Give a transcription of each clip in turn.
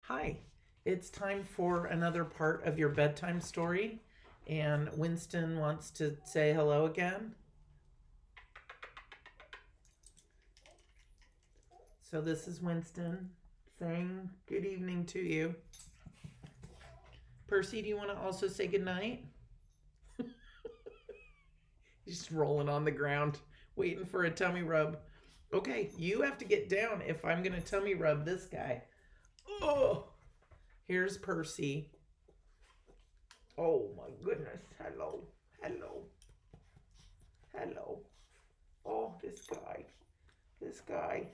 Hi, it's time for another part of your bedtime story, and Winston wants to say hello again. So, this is Winston saying good evening to you. Percy, do you want to also say good night? He's just rolling on the ground, waiting for a tummy rub. Okay, you have to get down if I'm going to tummy rub this guy. Oh, here's Percy. Oh my goodness. Hello. Hello. Hello. Oh, this guy. This guy.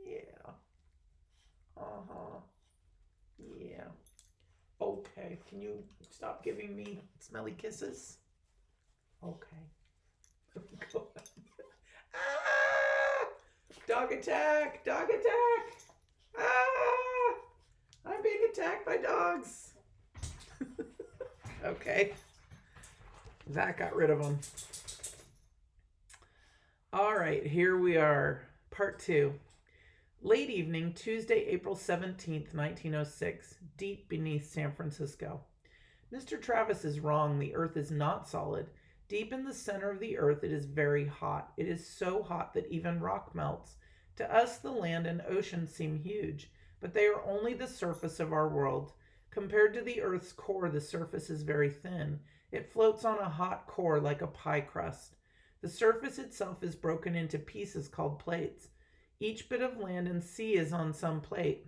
Yeah. Uh huh. Yeah. Okay. Can you stop giving me smelly kisses? Okay. Go on. Ah! Dog attack! Dog attack! Ah! I'm being attacked by dogs. Okay. That got rid of them. All right. Here we are. Part two. Late evening, Tuesday, April 17th, 1906, deep beneath San Francisco. Mr. Travis is wrong. The earth is not solid. Deep in the center of the earth, it is very hot. It is so hot that even rock melts. To us, the land and ocean seem huge, but they are only the surface of our world. Compared to the earth's core, the surface is very thin. It floats on a hot core like a pie crust. The surface itself is broken into pieces called plates. Each bit of land and sea is on some plate.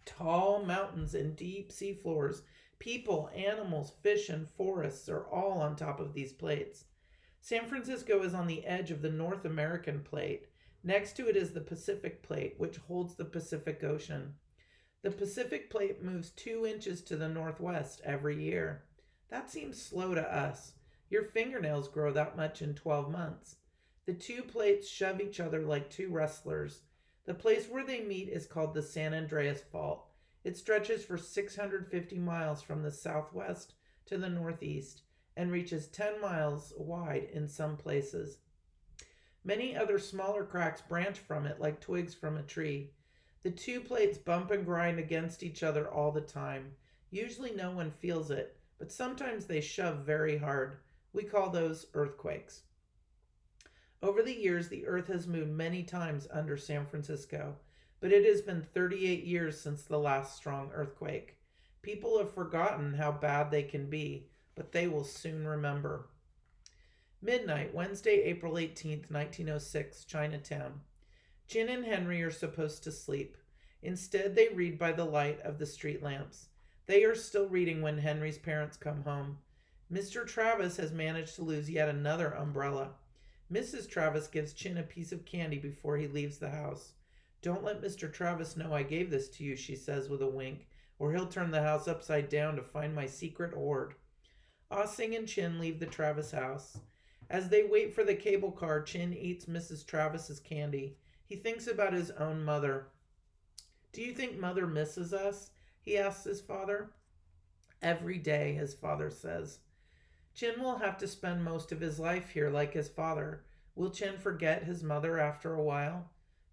Tall mountains and deep sea floors, people, animals, fish, and forests are all on top of these plates. San Francisco is on the edge of the North American plate. Next to it is the Pacific plate, which holds the Pacific Ocean. The Pacific plate moves 2 inches to the northwest every year. That seems slow to us. Your fingernails grow that much in 12 months. The two plates shove each other like two wrestlers. The place where they meet is called the San Andreas Fault. It stretches for 650 miles from the southwest to the northeast and reaches 10 miles wide in some places. Many other smaller cracks branch from it like twigs from a tree. The two plates bump and grind against each other all the time. Usually no one feels it, but sometimes they shove very hard. We call those earthquakes. Over the years, the earth has moved many times under San Francisco, but it has been 38 years since the last strong earthquake. People have forgotten how bad they can be, but they will soon remember. Midnight, Wednesday, April 18th, 1906, Chinatown. Chin and Henry are supposed to sleep. Instead, they read by the light of the street lamps. They are still reading when Henry's parents come home. Mr. Travis has managed to lose yet another umbrella. Mrs. Travis gives Chin a piece of candy before he leaves the house. Don't let Mr. Travis know I gave this to you, she says with a wink, or he'll turn the house upside down to find my secret hoard. Ah Sing and Chin leave the Travis house. As they wait for the cable car, Chin eats Mrs. Travis's candy. He thinks about his own mother. Do you think Mother misses us? He asks his father. Every day, his father says. Chin will have to spend most of his life here like his father. Will Chin forget his mother after a while?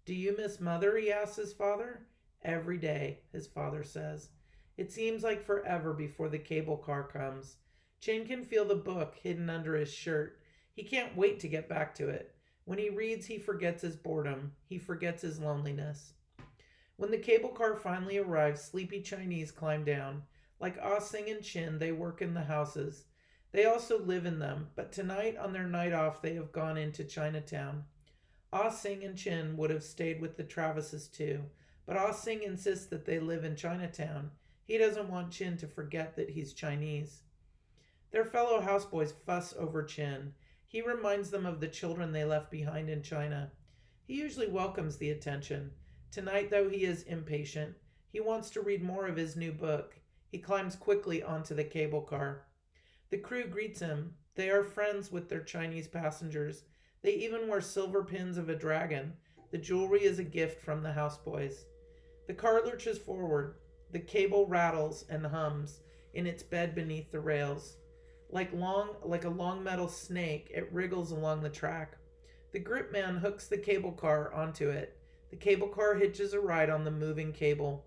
Do you miss Mother? He asks his father. Every day, his father says. It seems like forever before the cable car comes. Chin can feel the book hidden under his shirt. He can't wait to get back to it. When he reads, he forgets his boredom. He forgets his loneliness. When the cable car finally arrives, sleepy Chinese climb down. Like Ah Sing and Chin, they work in the houses. They also live in them, but tonight on their night off they have gone into Chinatown. Ah Sing and Chin would have stayed with the Travises too, but Ah Sing insists that they live in Chinatown. He doesn't want Chin to forget that he's Chinese. Their fellow houseboys fuss over Chin. He reminds them of the children they left behind in China. He usually welcomes the attention. Tonight, though, he is impatient. He wants to read more of his new book. He climbs quickly onto the cable car. The crew greets him. They are friends with their Chinese passengers. They even wear silver pins of a dragon. The jewelry is a gift from the houseboys. The car lurches forward. The cable rattles and hums in its bed beneath the rails. Like a long metal snake, it wriggles along the track. The grip man hooks the cable car onto it. The cable car hitches a ride on the moving cable.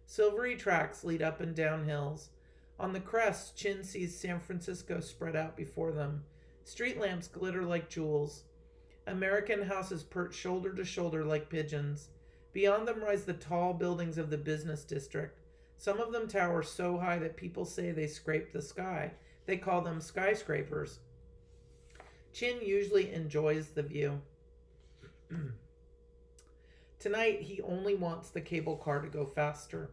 Silvery tracks lead up and down hills. On the crest, Chin sees San Francisco spread out before them. Street lamps glitter like jewels. American houses perch shoulder to shoulder like pigeons. Beyond them rise the tall buildings of the business district. Some of them tower so high that people say they scrape the sky. They call them skyscrapers. Chin usually enjoys the view. Tonight, he only wants the cable car to go faster.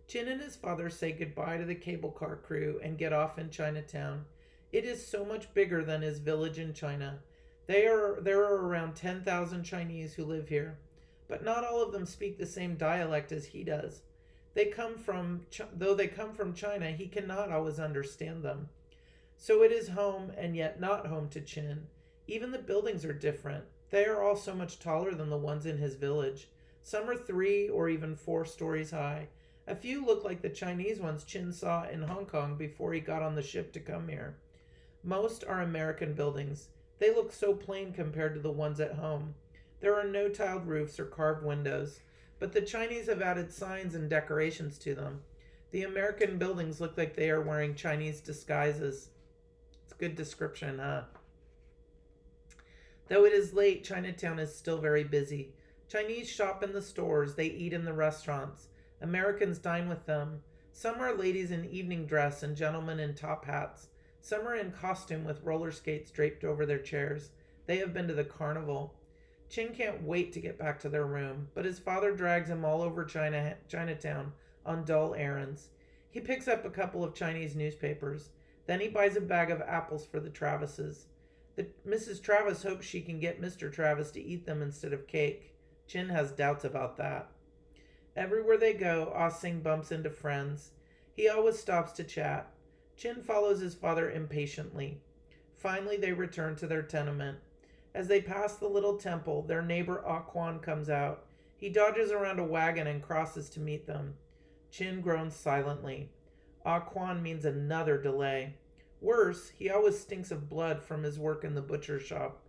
Chin and his father say goodbye to the cable car crew and get off in Chinatown. It is so much bigger than his village in China. There are around 10,000 Chinese who live here, but not all of them speak the same dialect as he does. Though they come from China, he cannot always understand them. So it is home and yet not home to Chin. Even the buildings are different. They are all so much taller than the ones in his village. Some are 3 or even 4 stories high. A few look like the Chinese ones Chin saw in Hong Kong before he got on the ship to come here. Most are American buildings. They look so plain compared to the ones at home. There are no tiled roofs or carved windows, but the Chinese have added signs and decorations to them. The American buildings look like they are wearing Chinese disguises. It's a good description, huh? Though it is late, Chinatown is still very busy. Chinese shop in the stores, they eat in the restaurants. Americans dine with them. Some are ladies in evening dress and gentlemen in top hats. Some are in costume with roller skates draped over their chairs. They have been to the carnival. Chin can't wait to get back to their room, but his father drags him all over Chinatown on dull errands. He picks up a couple of Chinese newspapers. Then he buys a bag of apples for the Travises. Mrs. Travis hopes she can get Mr. Travis to eat them instead of cake. Chin has doubts about that. Everywhere they go, Ah Sing bumps into friends. He always stops to chat. Chin follows his father impatiently. Finally, they return to their tenement. As they pass the little temple, their neighbor Ah Quan comes out. He dodges around a wagon and crosses to meet them. Chin groans silently. Ah Quan means another delay. Worse, he always stinks of blood from his work in the butcher shop.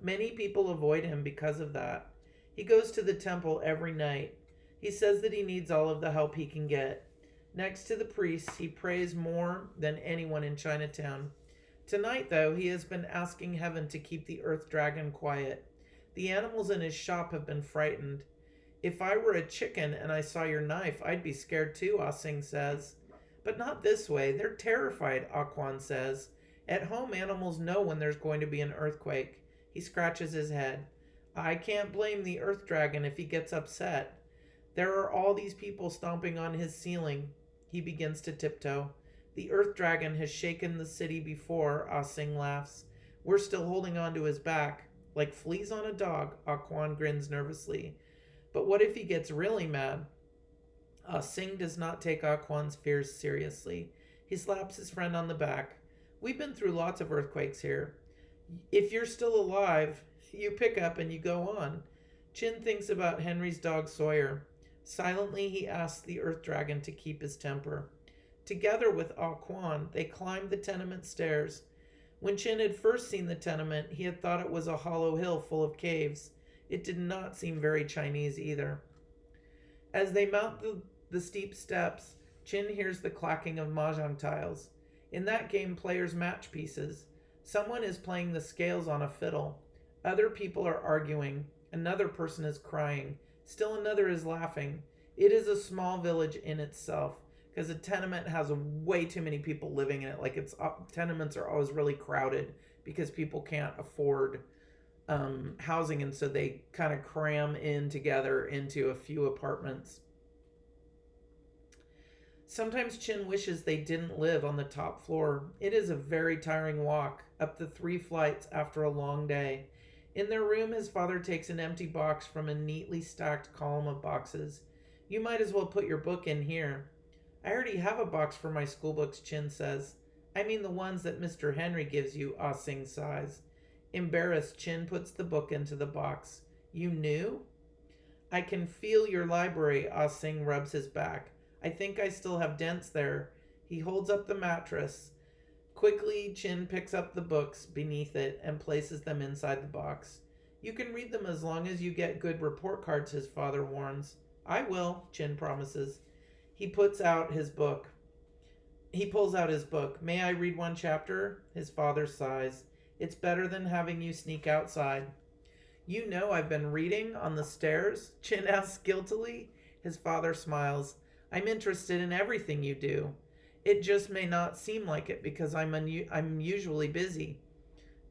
Many people avoid him because of that. He goes to the temple every night. He says that he needs all of the help he can get. Next to the priests, he prays more than anyone in Chinatown. Tonight, though, he has been asking heaven to keep the earth dragon quiet. The animals in his shop have been frightened. If I were a chicken and I saw your knife, I'd be scared too, Ah Sing says. But not this way. They're terrified, Ah Quan says. At home, animals know when there's going to be an earthquake. He scratches his head. I can't blame the earth dragon if he gets upset. There are all these people stomping on his ceiling. He begins to tiptoe. The earth dragon has shaken the city before, Ah Sing laughs. We're still holding on to his back. Like fleas on a dog, Ah Quan grins nervously. But what if he gets really mad? Ah Sing does not take Ah Quan's fears seriously. He slaps his friend on the back. We've been through lots of earthquakes here. If you're still alive, you pick up and you go on. Chin thinks about Henry's dog Sawyer. Silently, he asks the earth dragon to keep his temper. Together with Ah Quan, they climbed the tenement stairs. When Chin had first seen the tenement, he had thought it was a hollow hill full of caves. It did not seem very Chinese either. As they mount the steep steps, Chin hears the clacking of mahjong tiles. In that game, players match pieces. Someone is playing the scales on a fiddle. Other people are arguing. Another person is crying. Still another is laughing. It is a small village in itself, because a tenement has way too many people living in it. Like tenements are always really crowded because people can't afford housing, and so they kind of cram in together into a few apartments. Sometimes Chin wishes they didn't live on the top floor. It is a very tiring walk up the 3 flights after a long day. In their room, his father takes an empty box from a neatly stacked column of boxes. You might as well put your book in here. I already have a box for my school books, Chin says. I mean the ones that Mr. Henry gives you, Ah Sing sighs. Embarrassed, Chin puts the book into the box. You knew? I can feel your library, Ah Sing rubs his back. I think I still have dents there. He holds up the mattress. Quickly, Chin picks up the books beneath it and places them inside the box. You can read them as long as you get good report cards, his father warns. I will, Chin promises. He puts out his book. He pulls out his book. May I read one chapter? His father sighs. It's better than having you sneak outside. You know I've been reading on the stairs? Chin asks guiltily. His father smiles. I'm interested in everything you do. It just may not seem like it because I'm usually busy.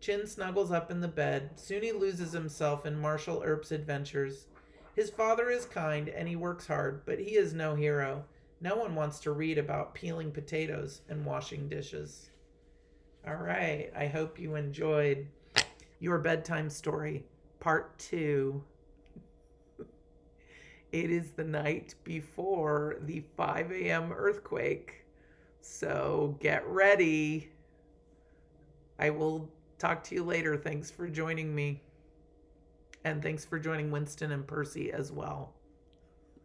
Chin snuggles up in the bed. Soon he loses himself in Marshall Earp's adventures. His father is kind and he works hard, but he is no hero. No one wants to read about peeling potatoes and washing dishes. All right, I hope you enjoyed your bedtime story, part 2. It is the night before the 5 a.m. earthquake, so get ready. I will talk to you later. Thanks for joining me. And thanks for joining Winston and Percy as well.